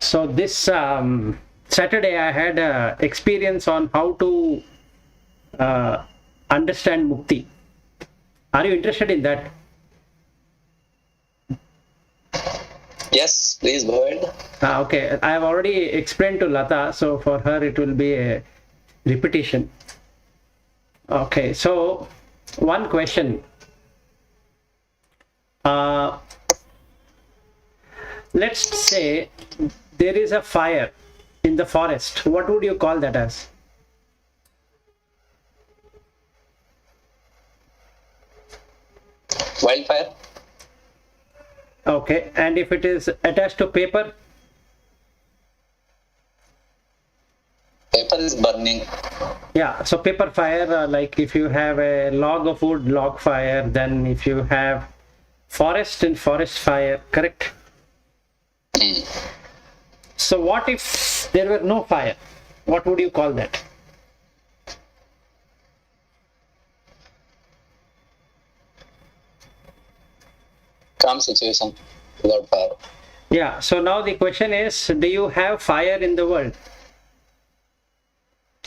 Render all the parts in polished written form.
So this Saturday I had experience on how to understand mukti. Are you interested in that? Yes, please go ahead. Okay, I have already explained to Lata, so for her it will be a repetition. Okay, so one question. Let's say there is a fire in the forest. What would you call that as? Wildfire. Okay, and if it is attached to paper? Paper is burning. Yeah, so paper fire, like if you have a log of wood, log fire, then if you have forest and forest fire, correct? So what if there were no fire? What would you call that? Calm situation without fire. Yeah, so now the question is, do you have fire in the world?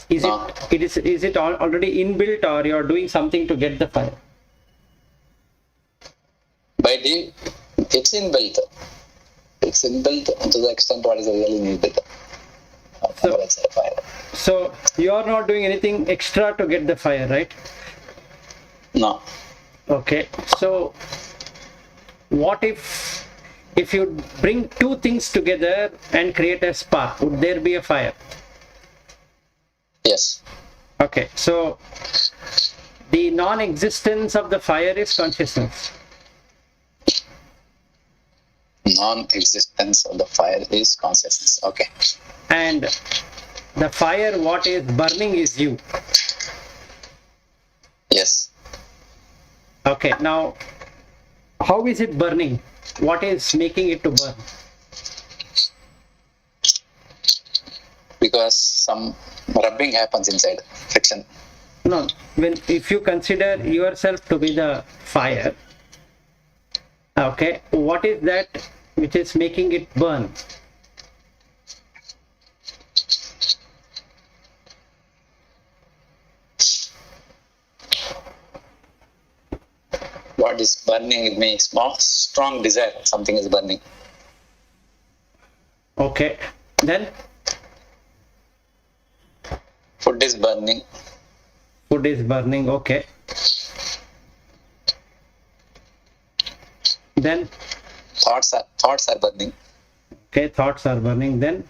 Is No. is it already inbuilt, or you're doing something to get the fire? By the, it's inbuilt. It's inbuilt to the extent what is really needed. Fire. So you are not doing anything extra to get the fire, right? No. Okay, so what if you bring two things together and create a spark, would there be a fire? Yes. Okay, so the non-existence of the fire is consciousness. Non-existence of the fire is consciousness. Okay. And the fire, what is burning, is you. Yes. Okay, now how is it burning? What is making it to burn? Because some rubbing happens inside, friction. No, if you consider yourself to be the fire, okay, what is that which is making it burn? What is burning? It means more strong desire. Something is burning. Okay, then Food is burning. food is burning. Okay, then Thoughts are burning. okay, thoughts are burning. Then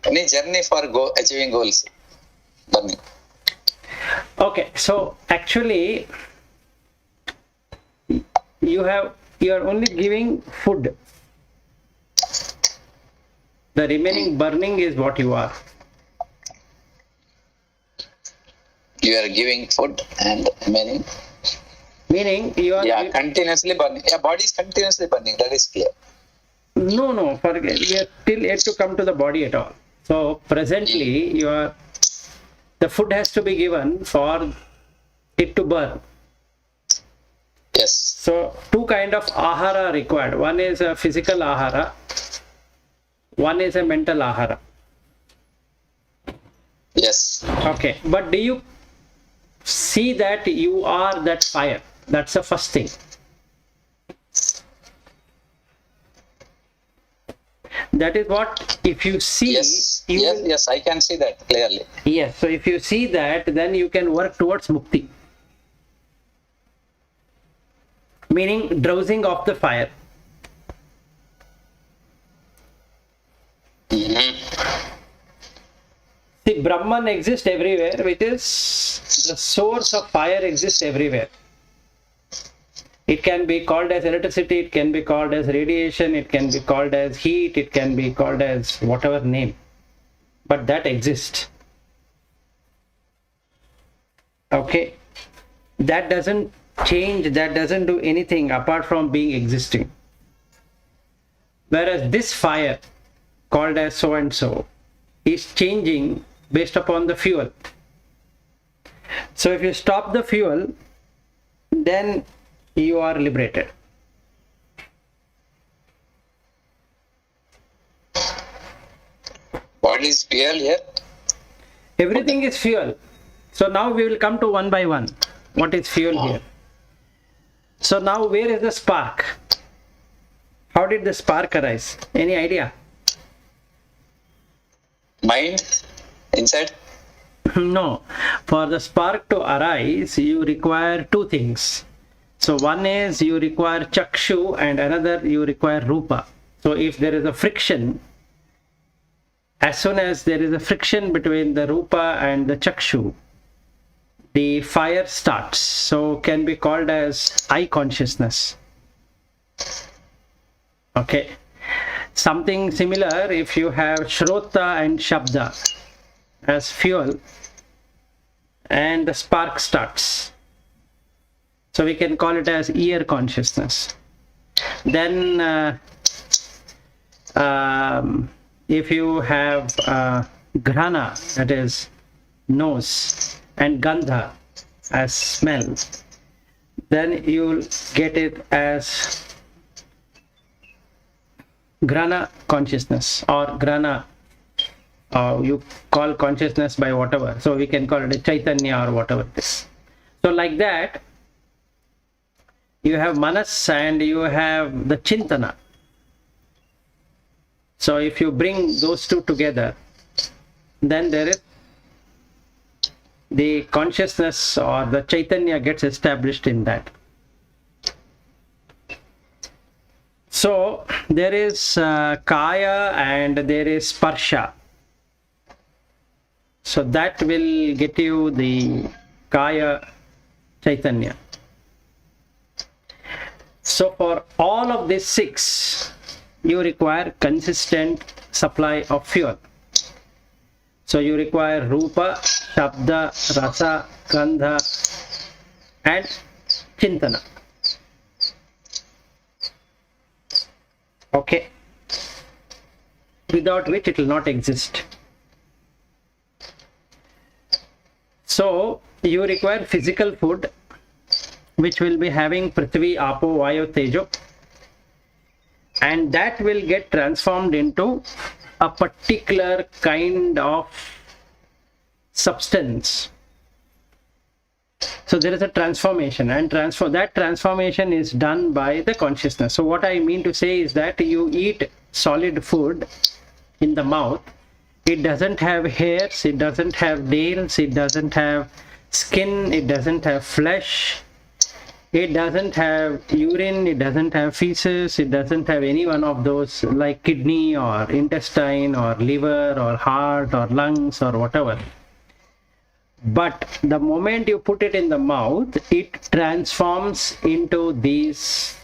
Any journey for achieving goals, burning. okay, so actually you are only giving food. The remaining burning is what you are. You are giving food and remaining. Meaning you are. Yeah, continuously burning. Yeah, body is continuously burning. That is clear. No, forget. We are still yet to come to the body at all. So presently, the food has to be given for it to burn. Yes. So two kind of ahara are required. One is a physical ahara. One is a mental ahara. Yes. Okay, but do you see that you are that fire? That's the first thing. That is what, if you see, Yes. you Yes. will, Yes. I can see that clearly. yes. So if you see that, then you can work towards mukti, meaning drowsing off the fire. See, Brahman exists everywhere, which is the source of fire exists everywhere. It can be called as electricity, it can be called as radiation, it can be called as heat, it can be called as whatever name, but that exists. Okay, that doesn't change, that doesn't do anything apart from being existing. Whereas this fire, called as so and so, is changing based upon the fuel. So if you stop the fuel, then you are liberated. What is fuel here? Everything is fuel. So now we will come to one by one. What is fuel here? So now where is the spark? How did the spark arise? Any idea? Mind inside? No. For the spark to arise, you require two things. So one is you require chakshu and another you require rupa. So if there is a friction, as soon as there is a friction between the rupa and the chakshu, the fire starts. So can be called as eye consciousness. Okay. Something similar if you have shrota and shabda as fuel and the spark starts. So we can call it as ear consciousness. Then if you have grana, that is nose, and gandha as smell, then you'll get it as grana consciousness or grana, you call consciousness by whatever. So we can call it a chaitanya or whatever it is. So like that, you have manas and you have the chintana. So if you bring those two together, then there is the consciousness or the chaitanya gets established in that. So there is kaya and there is sparsha. So that will get you the kaya chaitanya. So for all of these six, you require consistent supply of fuel. So you require rupa, shabda, rasa, gandha and chintana. Okay. Without which it will not exist. So you require physical food which will be having Prithvi, Apo, Vayu, Tejo, and that will get transformed into a particular kind of substance. So there is a transformation, and that transformation is done by the consciousness. So what I mean to say is that you eat solid food in the mouth, it doesn't have hairs, it doesn't have nails, it doesn't have skin, it doesn't have flesh, it doesn't have urine, it doesn't have feces, it doesn't have any one of those like kidney or intestine or liver or heart or lungs or whatever. But the moment you put it in the mouth, it transforms into these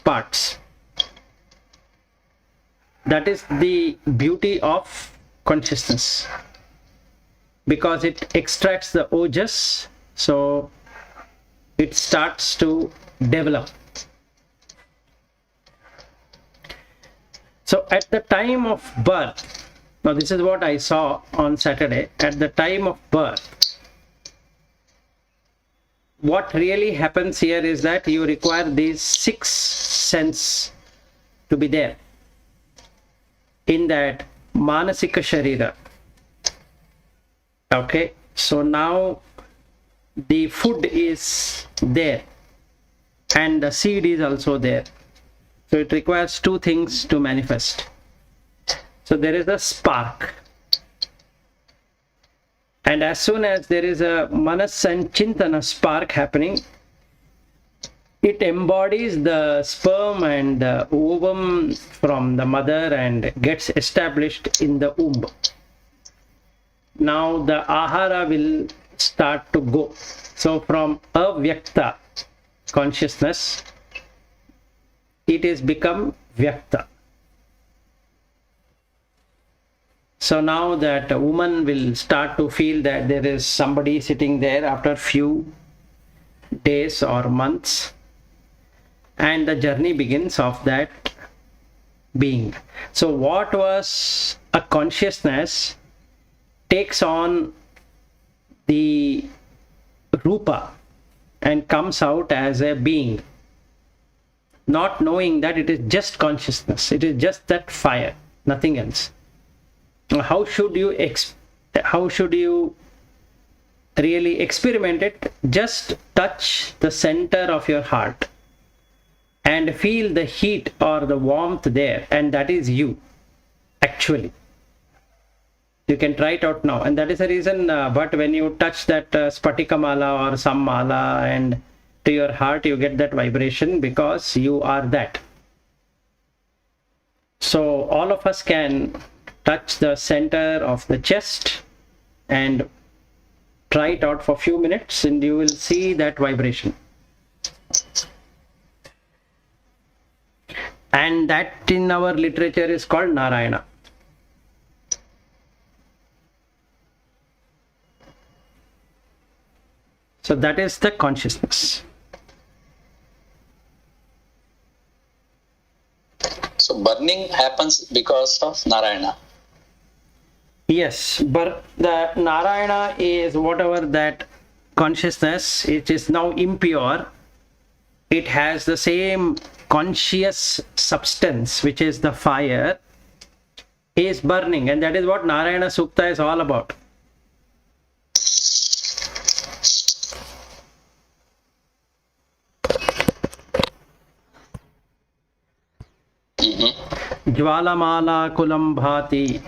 parts. That is the beauty of consciousness, because it extracts the ojas, so it starts to develop. So at the time of birth, now this is what I saw on Saturday, at the time of birth, what really happens here is that you require these six senses to be there in that manasika sharira. Okay, so now the food is there and the seed is also there. So it requires two things to manifest. So there is a spark, and as soon as there is a manas and chintana spark happening, it embodies the sperm and the ovum from the mother and gets established in the womb. Now the ahara will start to go. So from avyakta consciousness, it is become vyakta. So now that a woman will start to feel that there is somebody sitting there after few days or months, and the journey begins of that being. So what was a consciousness takes on the rupa and comes out as a being, not knowing that it is just consciousness, it is just that fire, nothing else. How should you really experiment it? Just touch the center of your heart and feel the heat or the warmth there, and that is you actually. You can try it out now, and that is the reason. But when you touch that spatika mala or some mala and to your heart, you get that vibration because you are that. So all of us can touch the center of the chest and try it out for a few minutes, and you will see that vibration. And that in our literature is called Narayana. So that is the consciousness. So burning happens because of Narayana. Yes, but the Narayana is whatever that consciousness, it is now impure. It has the same conscious substance, which is the fire, is burning, and that is what Narayana Sukta is all about. Jwalamala kulam bhati.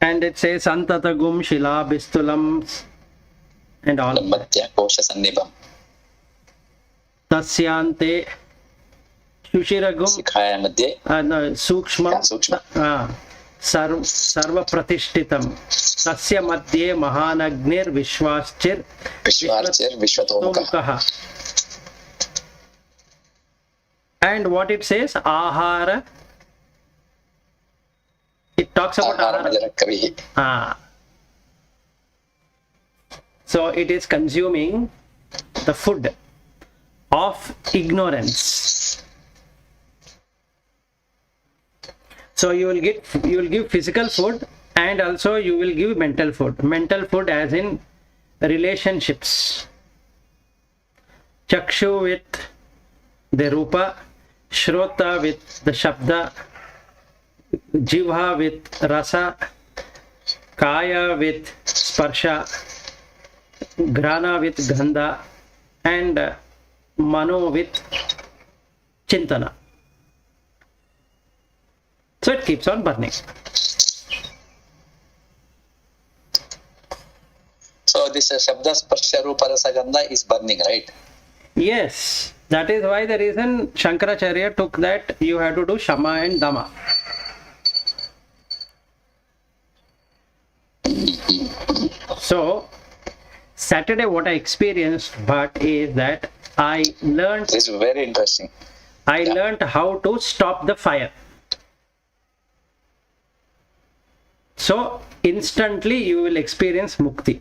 And it says Antatagum Shila Bistulam and all. Tasyante Shushiragum Sukshma Sarva Pratishtitam Tasya Madhye Mahanagnir Vishwaschir Vishwatomukaha. And what it says, Ahara, it talks about Ahara. So it is consuming the food of ignorance. So you will give physical food, and also you will give mental food. Mental food as in relationships. Chakshu with the rupa, Shrota with the Shabda, Jivha with Rasa, Kaya with Sparsha, Grana with Gandha, and Mano with Chintana. So it keeps on burning. So this Shabda Sparsha Rupa Rasa Gandha is burning, right? Yes. That is why the reason Shankaracharya took that you have to do Shama and Dama. So, Saturday what I experienced, but is that I learned. This is very interesting. I learned how to stop the fire. So, instantly you will experience Mukti.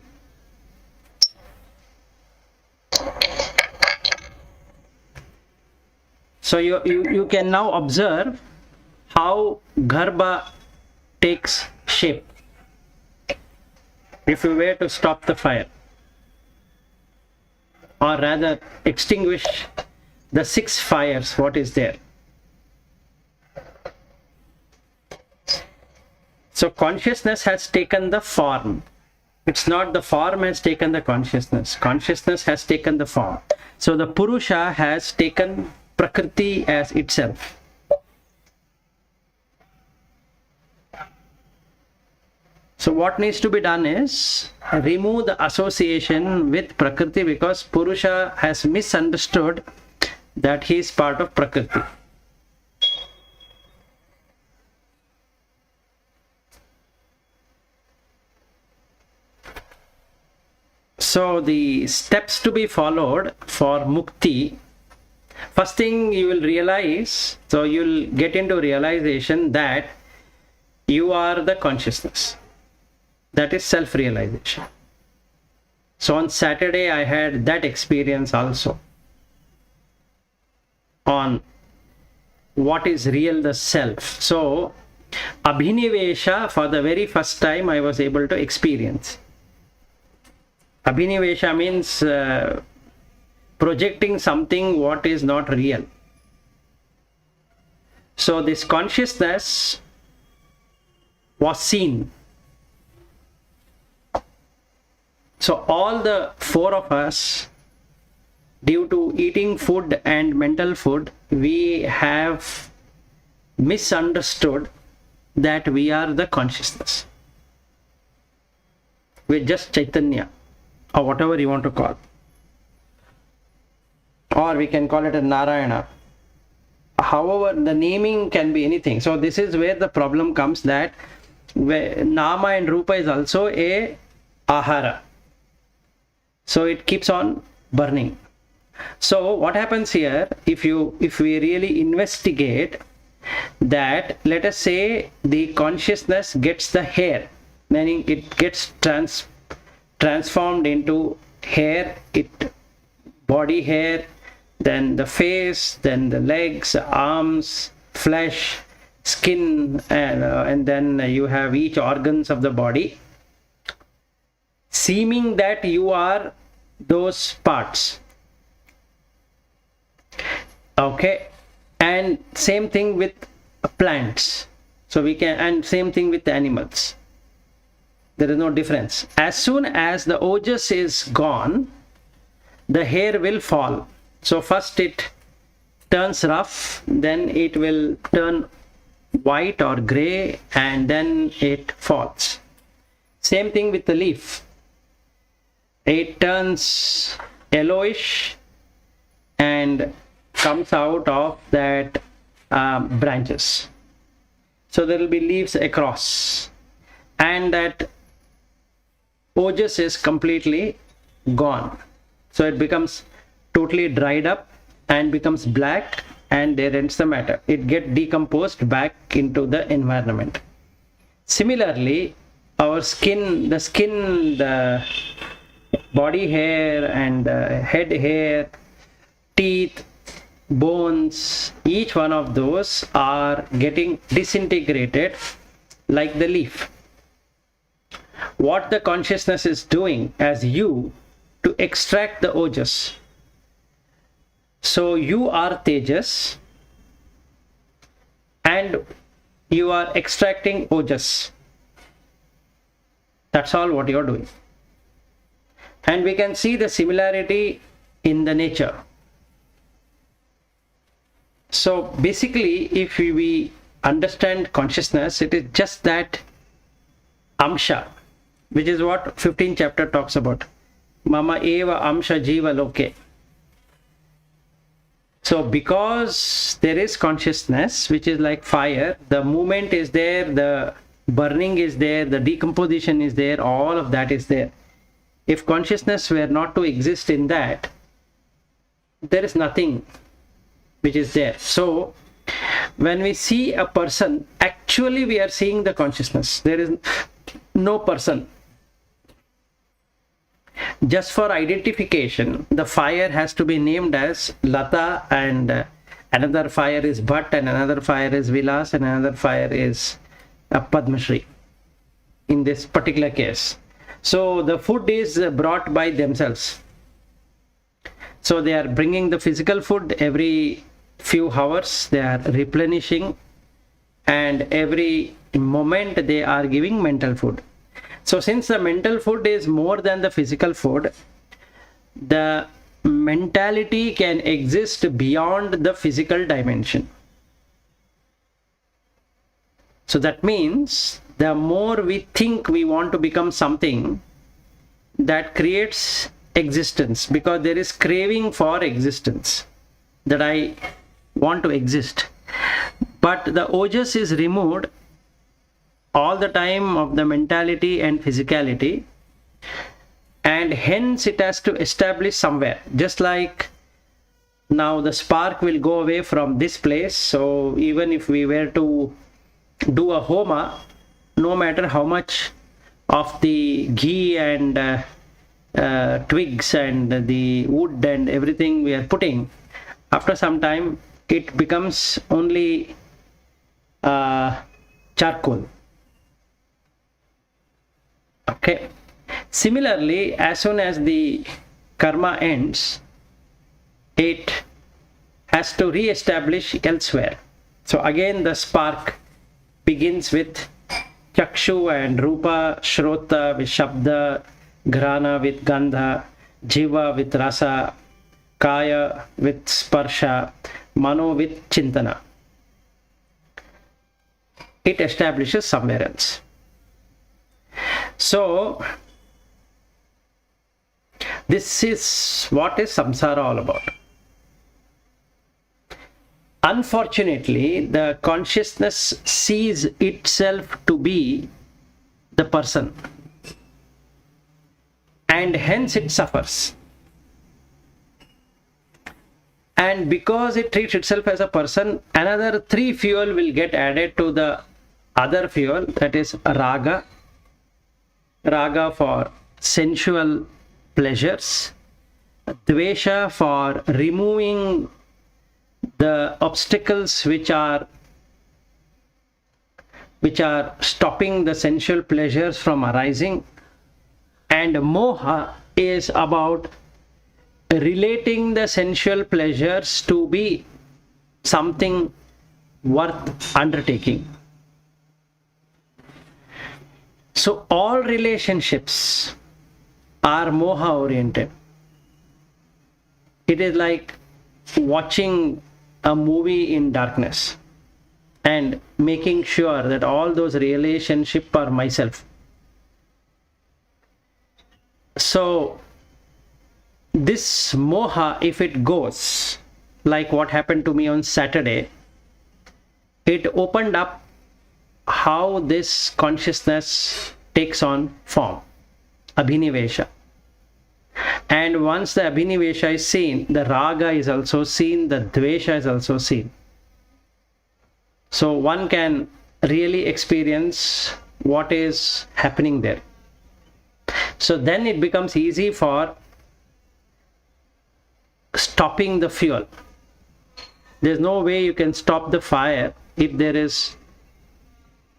So you can now observe how Garbha takes shape if you were to stop the fire, or rather extinguish the 6 fires, what is there. So consciousness has taken the form. It's not the form has taken the consciousness. Consciousness has taken the form. So the Purusha has taken Prakriti as itself. So what needs to be done is remove the association with Prakriti, because Purusha has misunderstood that he is part of Prakriti. So the steps to be followed for Mukti. First thing you will realize, so you'll get into realization that you are the consciousness. That is self-realization. So on Saturday I had that experience also on what is real the self. So Abhinivesha for the very first time I was able to experience. Abhinivesha means projecting something what is not real. So this consciousness was seen. So all the four of us, due to eating food and mental food, we have misunderstood that we are the consciousness. We're just Chaitanya, or whatever you want to call. Or we can call it a Narayana. However, the naming can be anything. So this is where the problem comes, that Nama and Rupa is also a Ahara. So it keeps on burning. So what happens here, if we really investigate that, let us say the consciousness gets the hair, meaning it gets transformed into hair, body hair, then the face, then the legs, arms, flesh, skin, and then you have each organs of the body, seeming that you are those parts. Okay, and same thing with plants. So we can, and same thing with the animals. There is no difference. As soon as the ojas is gone, the hair will fall. So first it turns rough, then it will turn white or gray, and then it falls. Same thing with the leaf. It turns yellowish and comes out of that branches. So there will be leaves across, and that ojas is completely gone. So it becomes totally dried up and becomes black, and there ends the matter. It gets decomposed back into the environment. Similarly, our skin, the body hair and head hair, teeth, bones, each one of those are getting disintegrated like the leaf. What the consciousness is doing as you, to extract the ojas. So you are Tejas and you are extracting ojas. That's all what you are doing. And we can see the similarity in the nature. So basically, if we understand consciousness, it is just that amsha, which is what 15th chapter talks about. Mama eva amsha jiva loke. So because there is consciousness, which is like fire, the movement is there, the burning is there, the decomposition is there, all of that is there. If consciousness were not to exist in that, there is nothing which is there. So when we see a person, actually we are seeing the consciousness. There is no person. Just for identification, the fire has to be named as Lata, and another fire is Bhatt, and another fire is Vilas, and another fire is Padma Shri in this particular case. So the food is brought by themselves. So they are bringing the physical food every few hours, they are replenishing, and every moment they are giving mental food. So since the mental food is more than the physical food, the mentality can exist beyond the physical dimension. So that means the more we think we want to become something, that creates existence, because there is craving for existence, that I want to exist. But the ojas is removed all the time of the mentality and physicality, and hence it has to establish somewhere. Just like now the spark will go away from this place, so even if we were to do a homa, no matter how much of the ghee and twigs and the wood and everything we are putting, after some time it becomes only charcoal. Okay, Similarly, as soon as the karma ends, it has to re-establish elsewhere. So again the spark begins with Chakshu and Rupa, Shrota with Shabda, Grana with Gandha, Jiva with Rasa, Kaya with Sparsha, Mano with Chintana. It establishes somewhere else. So this is what is samsara all about. Unfortunately, the consciousness sees itself to be the person, and hence it suffers. And because it treats itself as a person, another 3 fuel will get added to the other fuel, that is raga. Raga for sensual pleasures, dvesha for removing the obstacles which are stopping the sensual pleasures from arising, and moha is about relating the sensual pleasures to be something worth undertaking. So all relationships are moha oriented. It is like watching a movie in darkness and making sure that all those relationships are myself. So this moha, if it goes, like what happened to me on Saturday, it opened up how this consciousness takes on form, abhinivesha. And once the abhinivesha is seen, the raga is also seen, the dvesha is also seen. So one can really experience what is happening there. So then it becomes easy for stopping the fuel. There's no way you can stop the fire if there is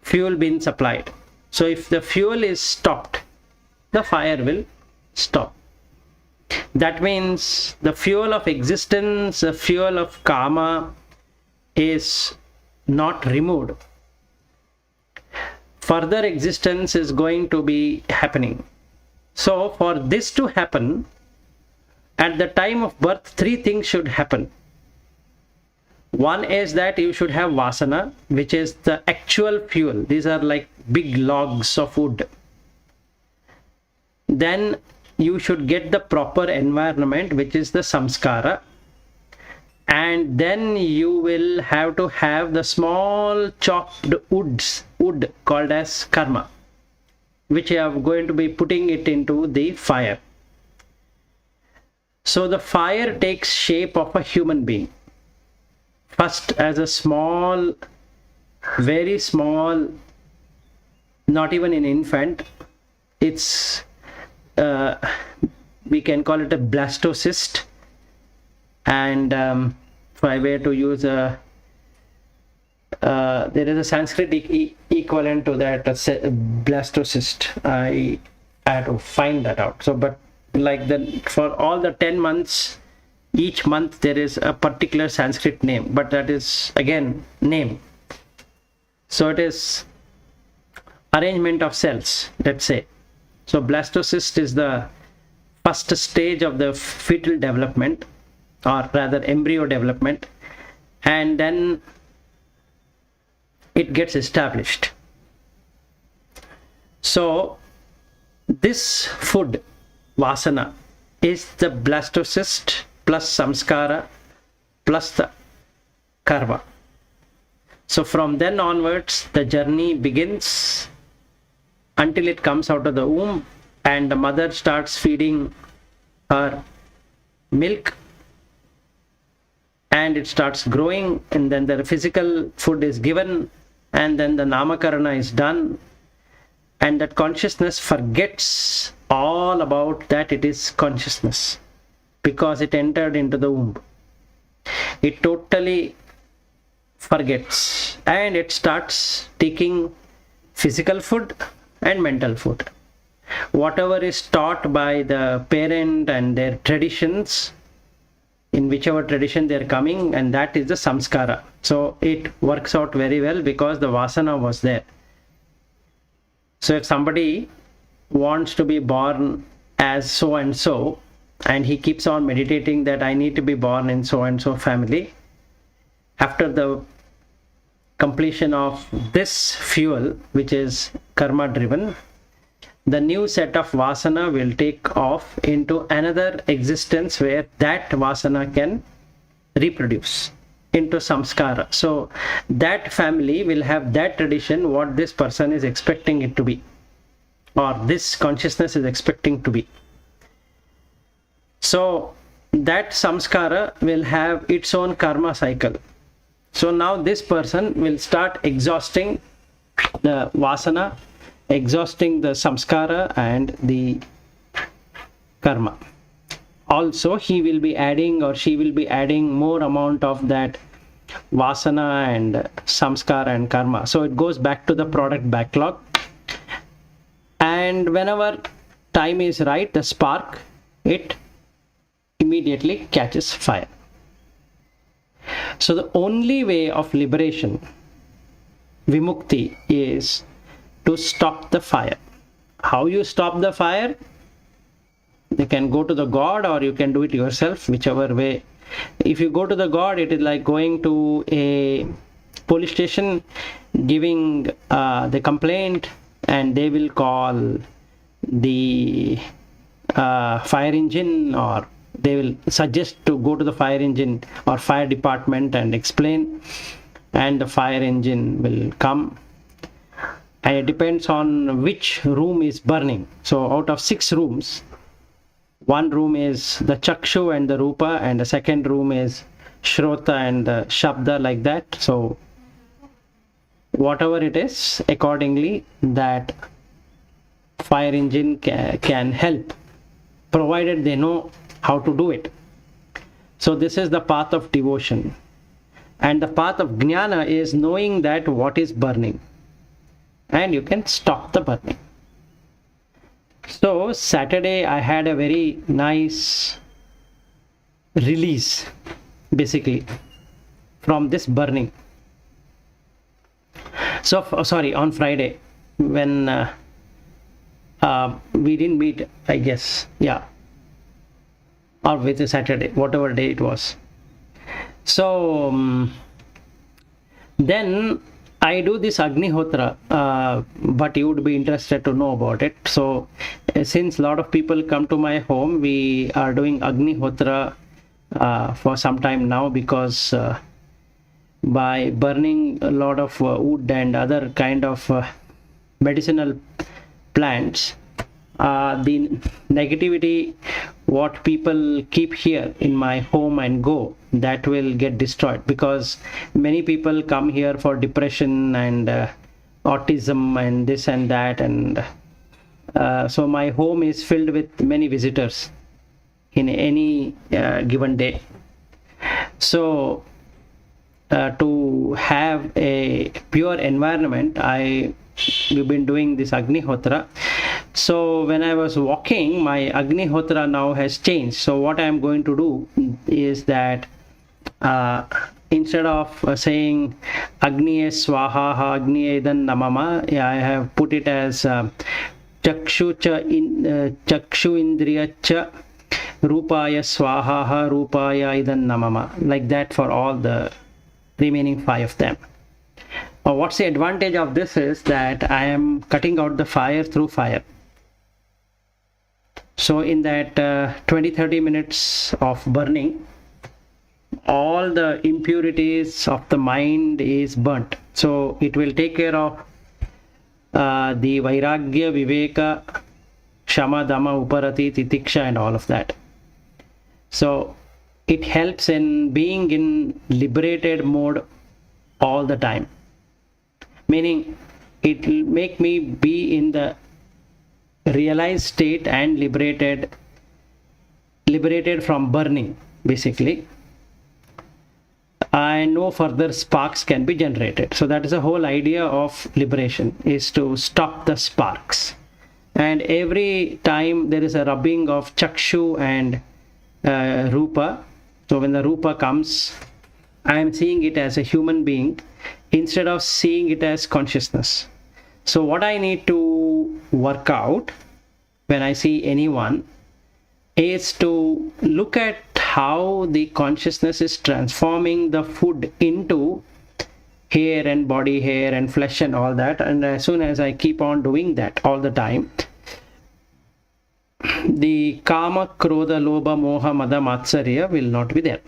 fuel being supplied. So if the fuel is stopped, the fire will stop. That means the fuel of existence, the fuel of karma is not removed. Further existence is going to be happening. So for this to happen, at the time of birth, 3 things should happen. One is that you should have vasana, which is the actual fuel. These are like big logs of wood. Then you should get the proper environment, which is the samskara. And then you will have to have the small chopped wood called as karma, which you are going to be putting it into the fire. So the fire takes shape of a human being. First as a small, very small, not even an infant. It's we can call it a blastocyst, and if I were to use a there is a Sanskrit equivalent to that, blastocyst. I had to find that out. So but like for all the 10 months, each month there is a particular Sanskrit name, but that is again name. So it is arrangement of cells, let's say. So blastocyst is the first stage of the fetal development, or rather embryo development, and then it gets established. So this food, vasana, is the blastocyst plus samskara plus the karma. So from then onwards, the journey begins until it comes out of the womb, and the mother starts feeding her milk, and it starts growing, and then the physical food is given, and then the namakarana is done, and that consciousness forgets all about that it is consciousness, because it entered into the womb. It totally forgets, and it starts taking physical food and mental food, whatever is taught by the parent and their traditions, in whichever tradition they are coming, and that is the samskara. So it works out very well because the vasana was there. So if somebody wants to be born as so and so, and he keeps on meditating that I need to be born in so and so family, after the completion of this fuel, which is karma driven, the new set of vasana will take off into another existence where that vasana can reproduce into samskara. So that family will have that tradition, what this person is expecting it to be, or this consciousness is expecting to be. So that samskara will have its own karma cycle. So now this person will start exhausting the vasana, exhausting the samskara and the karma. Also, he will be adding, or she will be adding, more amount of that vasana and samskara and karma. So it goes back to the product backlog. And whenever time is right, the spark, it immediately catches fire. So the only way of liberation, Vimukti, is to stop the fire. How you stop the fire? You can go to the god, or you can do it yourself, whichever way. If you go to the god, it is like going to a police station, giving the complaint, and they will call the fire engine, or they will suggest to go to the fire engine or fire department and explain, and the fire engine will come. And it depends on which room is burning. So out of 6 rooms, one room is the chakshu and the rupa, and the second room is shrota and the shabda, like that. So whatever it is, accordingly that fire engine can help, provided they know how to do it. So this is the path of devotion. And the path of jnana is knowing that what is burning, and you can stop the burning. So Saturday I had a very nice release, basically, from this burning. So on Friday, when we didn't meet, I guess, yeah, or with a Saturday, whatever day it was. So then I do this Agnihotra, but you would be interested to know about it. So since a lot of people come to my home, we are doing Agnihotra for some time now, because by burning a lot of wood and other kind of medicinal plants, the negativity what people keep here in my home and go, that will get destroyed, because many people come here for depression and autism and this and that, and so my home is filled with many visitors in any given day. So to have a pure environment, we've been doing this Agnihotra. So when I was walking, my Agnihotra now has changed. So what I am going to do is that instead of saying Agniye Swaha Agniye Idan Namama, I have put it as Chakshu Indriya Cha Rupaya Swaha Rupaya Idan Namama, like that for all the remaining 5 of them. What's the advantage of this is that I am cutting out the fire through fire. So in that 20-30 minutes of burning, all the impurities of the mind is burnt. So it will take care of the Vairagya, Viveka, Shama, Dhamma, Uparati, Titiksha and all of that. So it helps in being in liberated mode all the time. Meaning it will make me be in the realized state and liberated from burning, basically, and no further sparks can be generated. So that is the whole idea of liberation, is to stop the sparks. and every time there is a rubbing of chakshu and rupa. So when the rupa comes, I am seeing it as a human being instead of seeing it as consciousness. So what I need to work out when I see anyone is to look at how the consciousness is transforming the food into hair and body hair and flesh and all that. And as soon as I keep on doing that all the time, the kama, krodha, lobha, moha, mada, matsarya will not be there.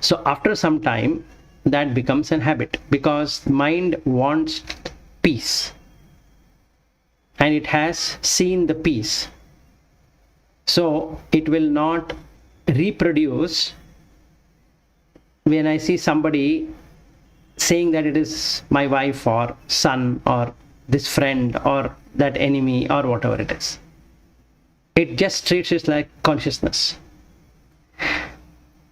So after some time, that becomes an habit, because mind wants peace and it has seen the peace. So it will not reproduce when I see somebody saying that it is my wife or son or this friend or that enemy or whatever it is. It just treats it like consciousness.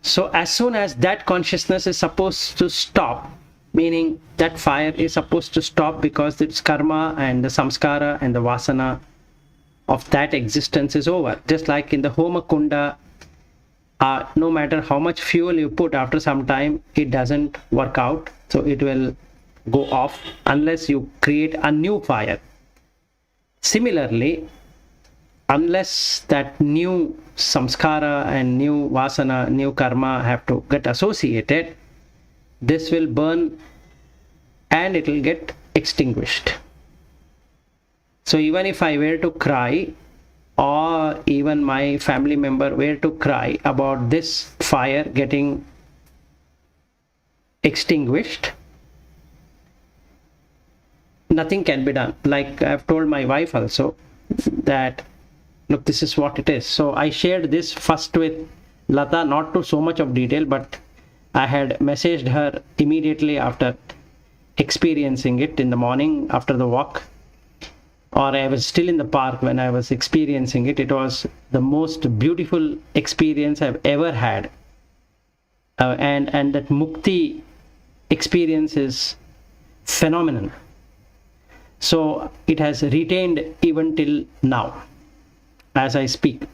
So as soon as that consciousness is supposed to stop, meaning that fire is supposed to stop, because its karma and the samskara and the vasana of that existence is over. Just like in the Homa Kunda, no matter how much fuel you put, after some time it doesn't work out. So it will go off unless you create a new fire. Similarly, unless that new samskara and new vasana, new karma have to get associated, this will burn and it will get extinguished. So even if I were to cry, or even my family member were to cry about this fire getting extinguished, nothing can be done. Like I've told my wife also that, look, this is what it is. So I shared this first with Lata, not to so much of detail, but I had messaged her immediately after experiencing it in the morning after the walk, or I was still in the park when I was experiencing it. It was the most beautiful experience I've ever had. And that mukti experience is phenomenal. So it has retained even till now as I speak.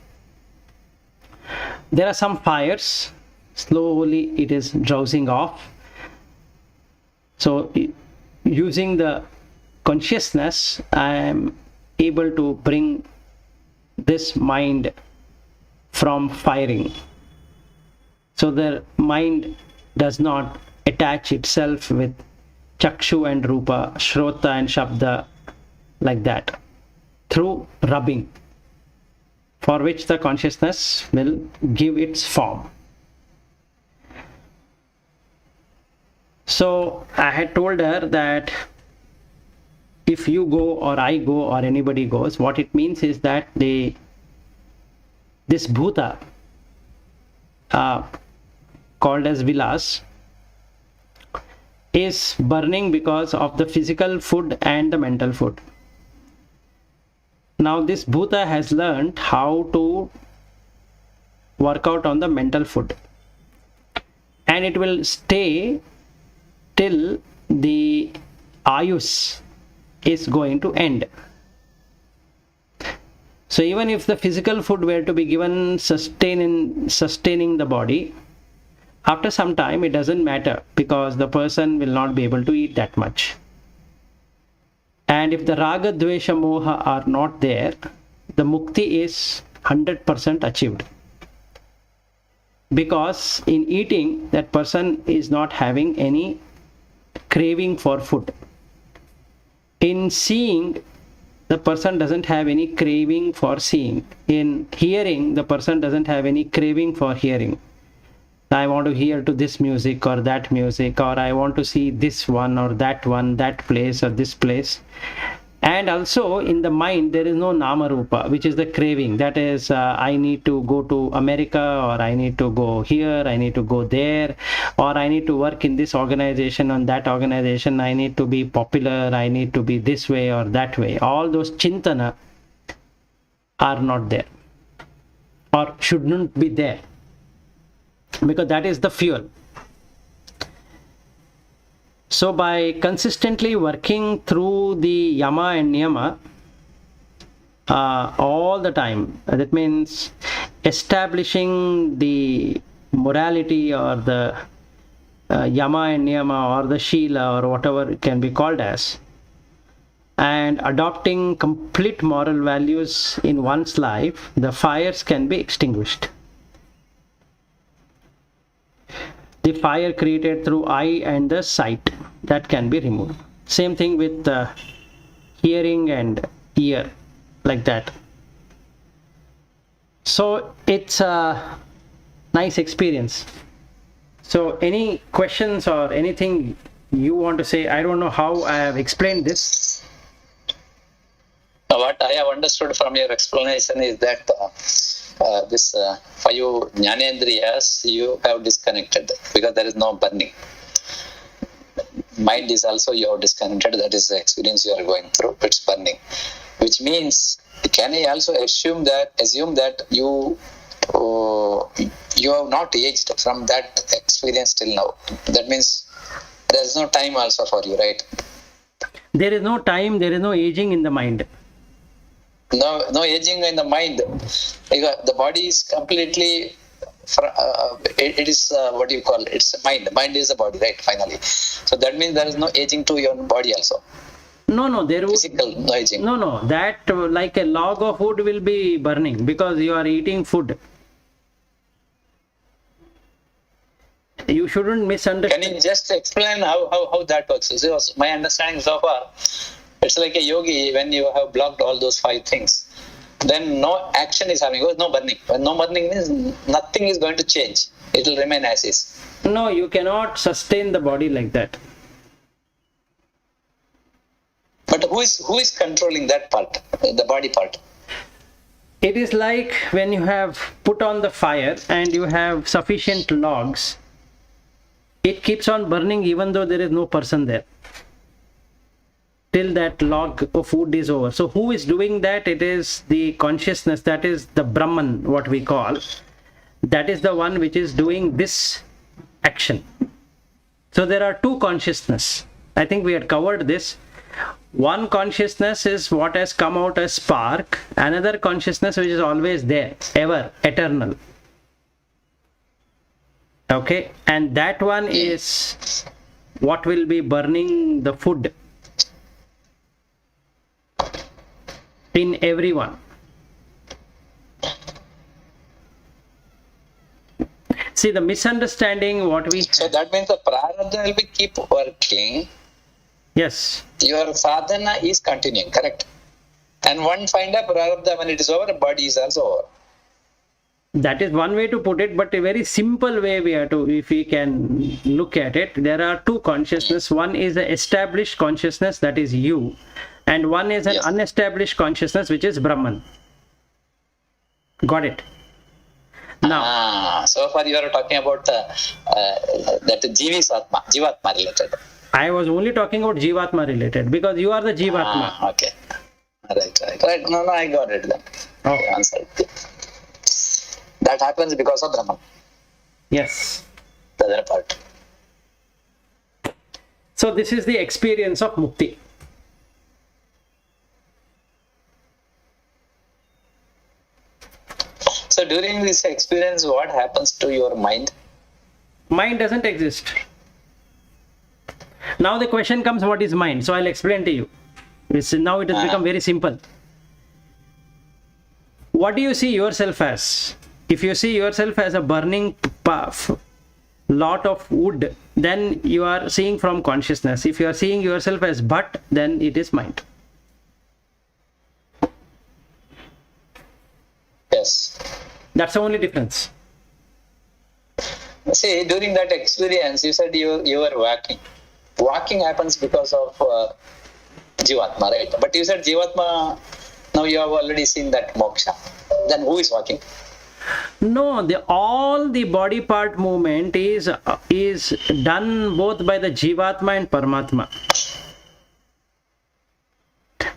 There are some fires, slowly it is drowsing off. So using the consciousness, I am able to bring this mind from firing. So the mind does not attach itself with chakshu and rupa, shrota and shabda, like that, through rubbing, for which the consciousness will give its form. So I had told her that if you go or I go or anybody goes, what it means is that this bhuta called as vilas is burning because of the physical food and the mental food. Now this bhuta has learned how to work out on the mental food, and it will stay till the ayus is going to end. So even if the physical food were to be given sustaining the body, after some time it doesn't matter, because the person will not be able to eat that much. And if the raga, dvesha, moha are not there, the mukti is 100% achieved. Because in eating, that person is not having any craving for food. In seeing, the person doesn't have any craving for seeing. In hearing, the person doesn't have any craving for hearing. I want to hear to this music or that music, or I want to see this one, that place or this place. And also in the mind, there is no nama rupa, which is the craving. That is, I need to go to America, or I need to go here, I need to go there, or I need to work in this organization, on that organization, I need to be popular, I need to be this way or that way. All those chintana are not there, or shouldn't be there, because that is the fuel. So by consistently working through the yama and niyama, all the time. That means establishing the morality or the yama and niyama or the shila or whatever it can be called as, and adopting complete moral values in one's life, the fires can be extinguished. The fire created through eye and the sight, that can be removed. Same thing with hearing and ear, like that. So it's a nice experience. So any questions or anything you want to say? I don't know how I have explained this. What I have understood from your explanation is that this 5 jnanendriyas you have disconnected because there is no burning. Mind is also you have disconnected. That is the experience you are going through. It's burning, which means, can I also assume that you have not aged from that experience till now? That means there is no time also for you, right? There is no time, there is no aging in the mind. No aging in the mind. The body is completely, it is what do you call it? It's mind. Mind is the body, right? Finally. So that means there is no aging to your body also. No, there would, physical no aging. No, that like a log of wood will be burning because you are eating food. You shouldn't misunderstand. Can you just explain how that works? So my understanding so far, it's like a yogi. When you have blocked all those 5 things, then no action is happening. No burning. When no burning means nothing is going to change. It will remain as is. No, you cannot sustain the body like that. But who is controlling that part, the body part? It is like when you have put on the fire and you have sufficient logs, it keeps on burning even though there is no person there, till that log of wood is over. So who is doing that? It is the consciousness, that is the Brahman, what we call. That is the one which is doing this action. So there are 2 consciousness. I think we had covered this. One consciousness is what has come out as spark, another consciousness which is always there, ever, eternal. Okay, and that one is what will be burning the food in everyone. See, the misunderstanding what we So that means the prarabdha will be keep working. Yes. Your sadhana is continuing, correct? And one find a prarabdha, when it is over, body is also over. That is one way to put it, but a very simple way we have to, if we can look at it, there are 2 consciousness. One is the established consciousness, that is you, and one is an unestablished consciousness, which is Brahman. Got it? Now, so far you are talking about that Jivatma related. I was only talking about Jivatma related because you are the Jivatma. Okay. Right. No, I got it then. Okay. Answered. That happens because of Brahman. Yes. The other part. So this is the experience of Mukti. So during this experience, what happens to your mind? Mind doesn't exist. Now the question comes, what is mind? So I'll explain to you. Now it has become very simple. What do you see yourself as? If you see yourself as a burning lot of wood, then you are seeing from consciousness. If you are seeing yourself as bhat, then it is mind. Yes. That's the only difference. See, during that experience, you said you were walking. Walking happens because of Jivatma, right? But you said Jivatma, now you have already seen that moksha. Then who is walking? No, all the body part movement is done both by the Jivatma and Paramatma.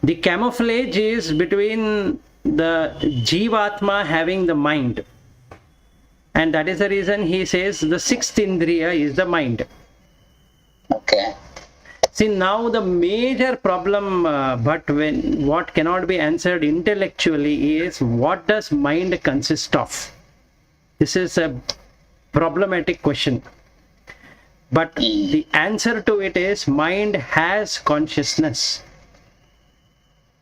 The camouflage is between the Jivatma having the mind, and that is the reason he says the 6th Indriya is the mind. Okay. See, now the major problem, but when what cannot be answered intellectually is, what does mind consist of? This is a problematic question. But the answer to it is, mind has consciousness.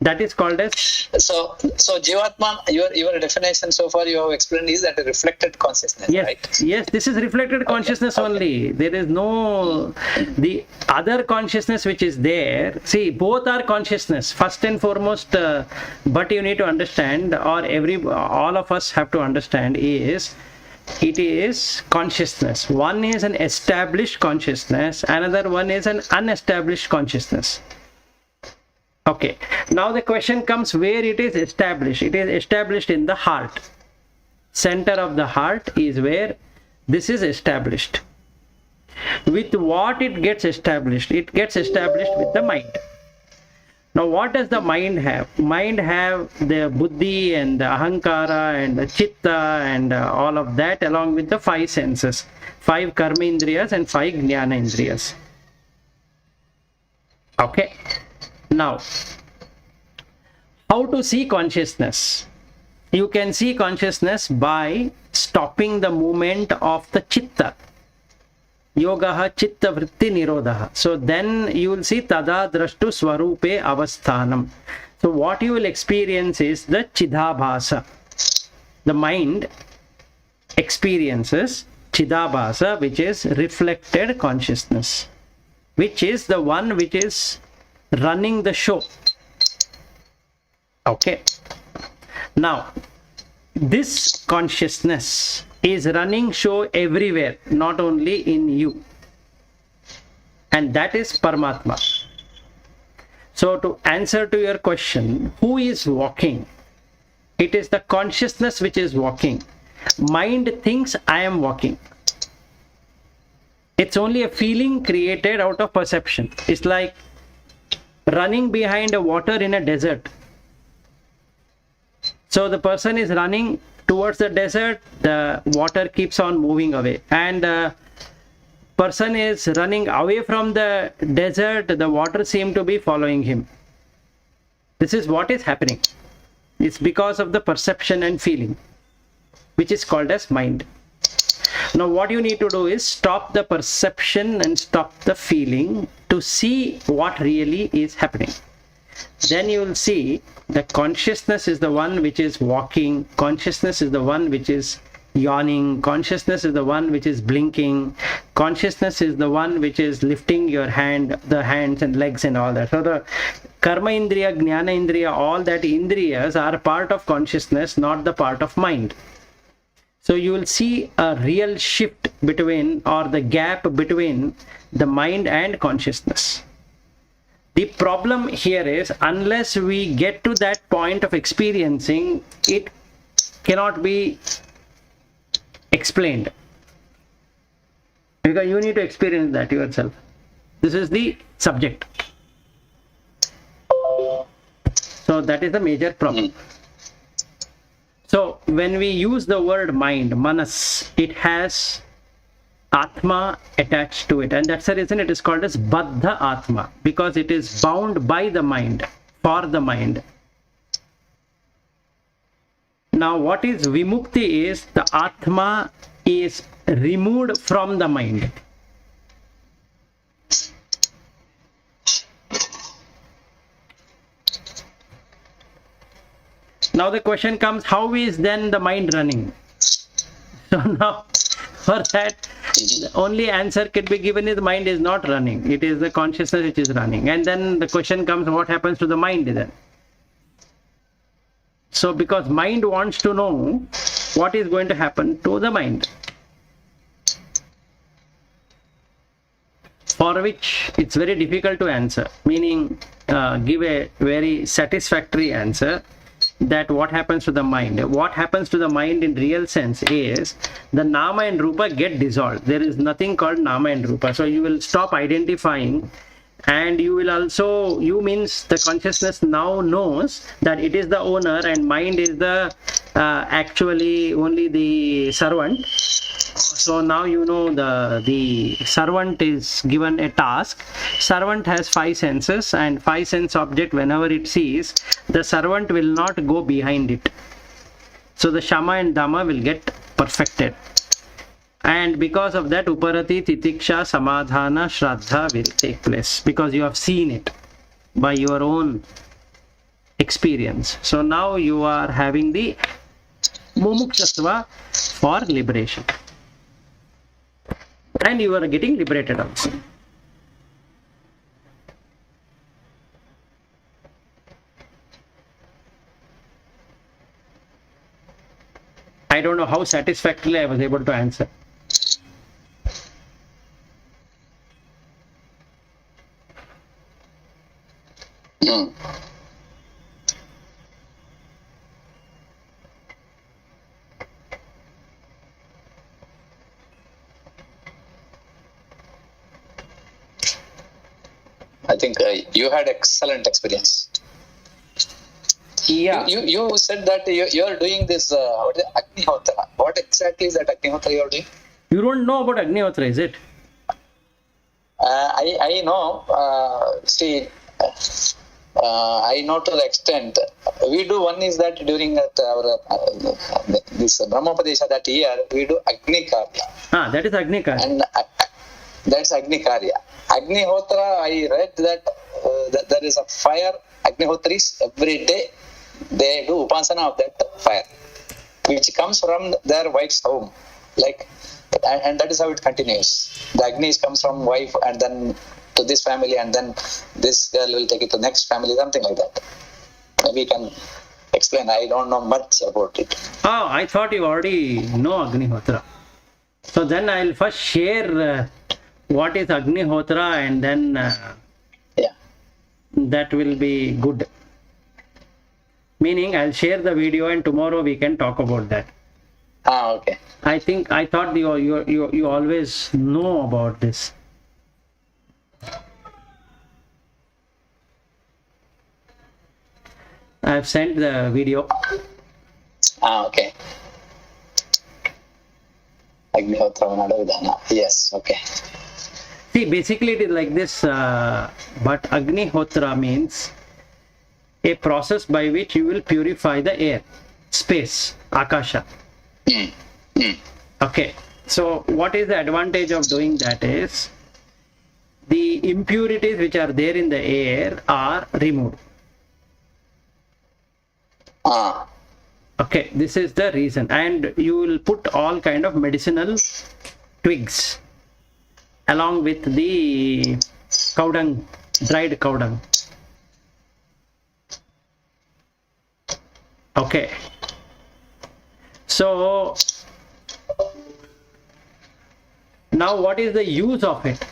That is called as... So Jivatma, your definition so far you have explained is that a reflected consciousness, Yes, right? yes, this is reflected consciousness only. There is no... The other consciousness which is there, see, both are consciousness, first and foremost, but you need to understand, or all of us have to understand, is it is consciousness. One is an established consciousness, another one is an unestablished consciousness. Okay, now the question comes where it is established. It is established in the heart. Center of the heart is where this is established. With what it gets established? It gets established with the mind. Now what does the mind have? Mind have the buddhi and the ahankara and the chitta and all of that, along with the 5 senses. 5 karma indriyas and 5 jnana indriyas. Okay. Now, how to see consciousness? You can see consciousness by stopping the movement of the chitta. Yogaha chitta vritti nirodha. So then you will see tada drashtu swarupe avasthanam. So what you will experience is the chidabhasa. The mind experiences chidabhasa, which is reflected consciousness, which is the one which is running the show. Okay. Now, this consciousness is running show everywhere, not only in you. And that is Paramatma. So to answer to your question, who is walking? It is the consciousness which is walking. Mind thinks I am walking. It's only a feeling created out of perception. It's like running behind a water in a desert. So the person is running towards the desert, the water keeps on moving away, and the person is running away from the desert, the water seems to be following him. This is what is happening. It's because of the perception and feeling, which is called as mind. Now what you need to do is stop the perception and stop the feeling to see what really is happening. Then you will see that consciousness is the one which is walking, consciousness is the one which is yawning, consciousness is the one which is blinking, consciousness is the one which is lifting your hand, the hands and legs and all that. So the karma indriya, jnana indriya, all that indriyas are part of consciousness, not the part of mind. So you will see a real shift between, or the gap between, the mind and consciousness. The problem here is, unless we get to that point of experiencing, it cannot be explained. Because you need to experience that yourself. This is the subject. So that is the major problem. So when we use the word mind, manas, it has Atma attached to it, and that's the reason it is called as Baddha Atma, because it is bound by the mind, for the mind. Now what is Vimukti is, the Atma is removed from the mind. Now the question comes, how is then the mind running? So now for that, the only answer can be given is the mind is not running. It is the consciousness which is running. And then the question comes, what happens to the mind then? So because mind wants to know what is going to happen to the mind, for which it's very difficult to answer, meaning give a very satisfactory answer. That what happens to the mind? What happens to the mind in real sense is the nama and rupa get dissolved. There is nothing called nama and rupa. So you will stop identifying And you will also, you means the consciousness now knows that it is the owner and mind is the actually only the servant. So now you know the servant is given a task. Servant has 5 senses, and 5 sense object, whenever it sees, the servant will not go behind it. So the Shama and Dhamma will get perfected. And because of that, Uparati, Titiksha, Samadhana, Shraddha will take place, because you have seen it by your own experience. So now you are having the Mumukshasva for liberation. And you are getting liberated also. I don't know how satisfactorily I was able to answer. I think you had excellent experience. Yeah. You said that you are doing this what is it? Agnihotra. What exactly is that Agnihotra you are doing? You don't know about Agnihotra, is it? I know. See, I know to the extent. We do one is that during that our this Brahmopadesha that year we do Agni Karya. That is Agni Karya. And that's Agni Karya. Agnihotra, I read that, that there is a fire. Agnihotris every day they do upasana of that fire, which comes from their wife's home, like, and that is how it continues. The Agni comes from wife and then to this family, and then this girl will take it to next family, something like that. Maybe you can explain. I don't know much about it. Oh, I thought you already know Agnihotra. So then I'll first share what is Agnihotra, and then that will be good. Meaning I'll share the video and tomorrow we can talk about that. Okay. I thought you always know about this. I've sent the video. Okay. Agnihotra Vidhana. Yes, okay. See, basically it is like this, but Agnihotra means a process by which you will purify the air, space, Akasha. Okay, so what is the advantage of doing that is, the impurities which are there in the air are removed. Okay, this is the reason. And you will put all kind of medicinal twigs along with the cow dung, dried cow dung. Okay. So now what is the use of it?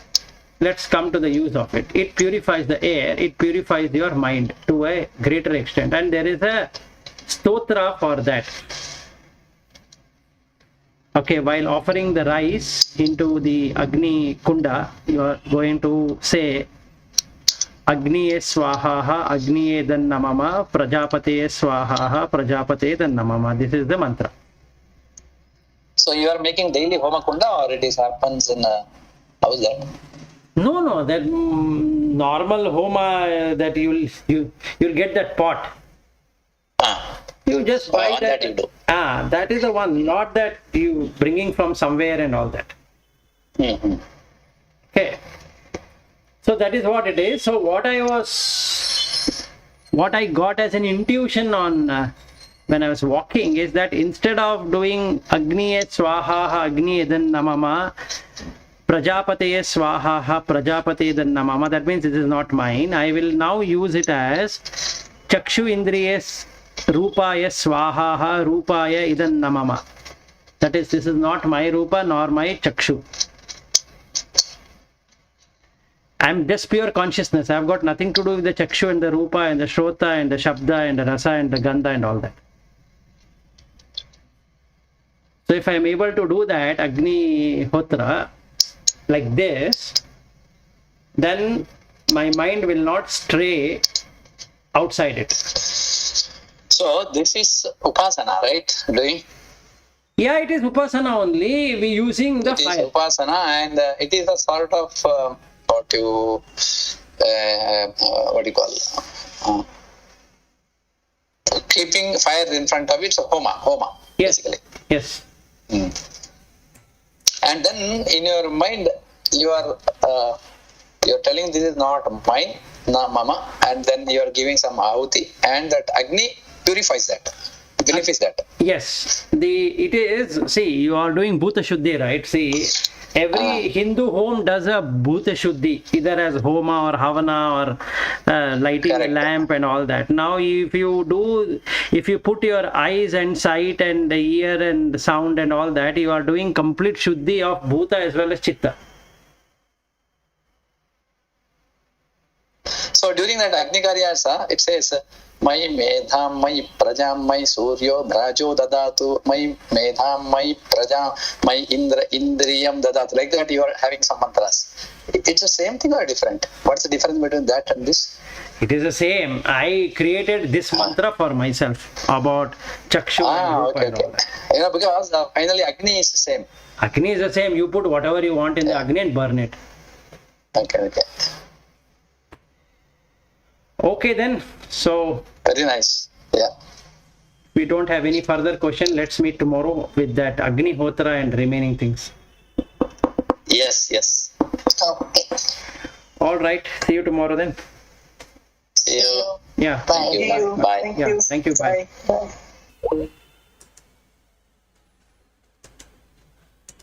Let's come to the use of it. It purifies the air, it purifies your mind to a greater extent, and there is a stotra for that. Okay, while offering the rice into the Agni Kunda, you are going to say Agniye Swaha, Agniye Dan Namama, Prajapate Swaha, Prajapate Dan Namama. This is the mantra. So you are making daily Homa Kunda, or it is happens in how is that? No, that normal Homa that you'll get that pot. You just buy that. You do. That is the one, not that you bringing from somewhere and all that. Okay. So that is what it is. So what I got as an intuition on when I was walking is that instead of doing Agniye Swaha, Agniye Dan Namama, Prajapate Swaha, Prajapate Dan Namama, that means this is not mine. I will now use it as Chakshu Indriyes Rupaya Swaha, Rupaya Idan Namama. That is, this is not my Rupa nor my Chakshu. I am just pure consciousness. I have got nothing to do with the Chakshu and the Rupa and the Shrota and the Shabda and the Rasa and the Gandha and all that. So if I am able to do that, Agni Hotra, like this, then my mind will not stray outside it. So this is upasana, right? Doing Yeah, it is upasana only. We using the it is fire. upasana, and it is a sort of what do you call keeping fire in front of it. So homa, Yes. basically. Yes. And then in your mind, you're telling this is not mine, not mama, and then you are giving some ahuti, and that Agni purifies that, purifies that. Yes. It is. See, you are doing Bhuta Shuddhi, right? See, every Hindu home does a Bhuta Shuddhi, either as Homa or Havana or lighting a Correct. lamp and all that. Now, if you put your eyes and sight and ear and sound and all that, you are doing complete Shuddhi of Bhuta as well as Chitta. So during that Agni Karyasa, it says, Mai Medham, Mai Prajam, Mai Suryo, Brajo Dadatu, Mai Medham, Mai Prajam, Mai Indra, Indriyam Dadatu. Like that, you are having some mantras. It's the same thing or different? What's the difference between that and this? It is the same. I created this mantra for myself about Chakshu and Rupa Okay, and okay. all that. Because finally Agni is the same. Agni is the same. You put whatever you want in the Agni and burn it. Okay. Okay then. So Very nice. Yeah. we don't have any further question. Let's meet tomorrow with that Agni Hotra and remaining things. Yes. Okay. All right. See you tomorrow then. See you. Yeah. Thank you. Bye. Thank Yeah. you. Thank you. Bye. Bye.